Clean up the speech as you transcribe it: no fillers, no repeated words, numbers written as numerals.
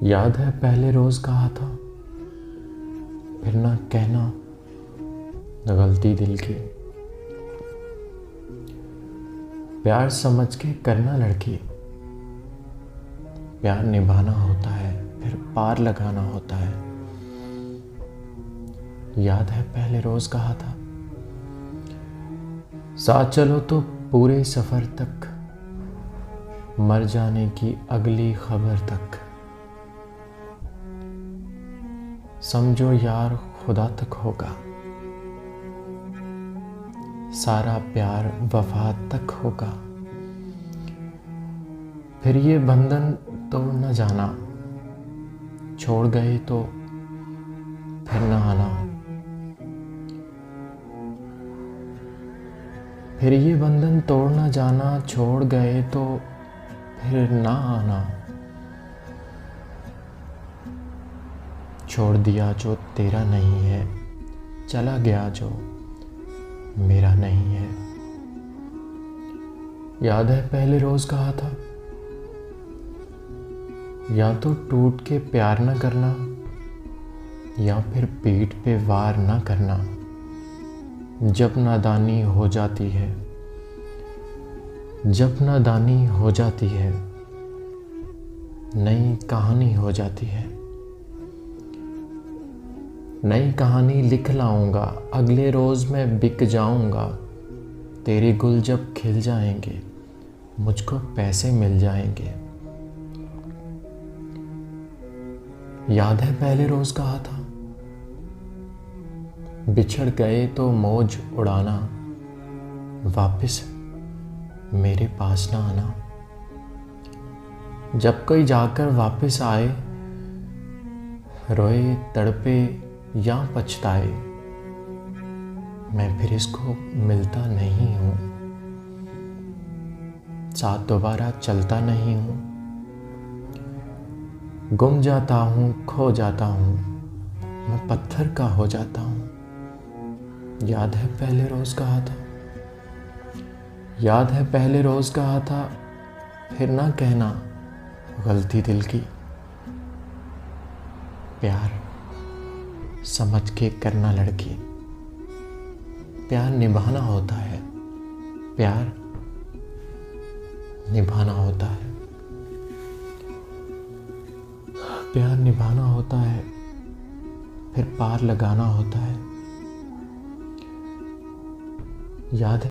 याद है पहले रोज कहा था, फिर ना कहना गलती दिल की। प्यार समझ के करना लड़की, प्यार निभाना होता है फिर पार लगाना होता है। याद है पहले रोज कहा था, साथ चलो तो पूरे सफर तक, मर जाने की अगली खबर तक। समझो यार खुदा तक होगा, सारा प्यार वफा तक होगा। फिर ये बंधन तोड़ न जाना, छोड़ गए तो फिर न आना। फिर ये बंधन तोड़ न जाना, छोड़ गए तो फिर ना आना। छोड़ दिया जो तेरा नहीं है, चला गया जो मेरा नहीं है। याद है पहले रोज कहा था, या तो टूट के प्यार न करना, या फिर पीठ पे वार न करना। जब नादानी हो जाती है, जब नादानी हो जाती है, नई कहानी हो जाती है। नई कहानी लिख लाऊंगा, अगले रोज मैं बिक जाऊंगा। तेरे गुल जब खिल जाएंगे, मुझको पैसे मिल जाएंगे। याद है पहले रोज कहा था, बिछड़ गए तो मौज उड़ाना, वापस मेरे पास ना आना। जब कोई जाकर वापस आए, रोए तड़पे या पछताए, मैं फिर इसको मिलता नहीं हूं, साथ दोबारा चलता नहीं हूं। गुम जाता हूं, खो जाता हूं, मैं पत्थर का हो जाता हूं। याद है पहले रोज कहा था, याद है पहले रोज कहा था, फिर ना कहना गलती दिल की। प्यार समझ के करना लड़की, प्यार निभाना होता है, प्यार निभाना होता है। प्यार निभाना होता है फिर पार लगाना होता है। याद है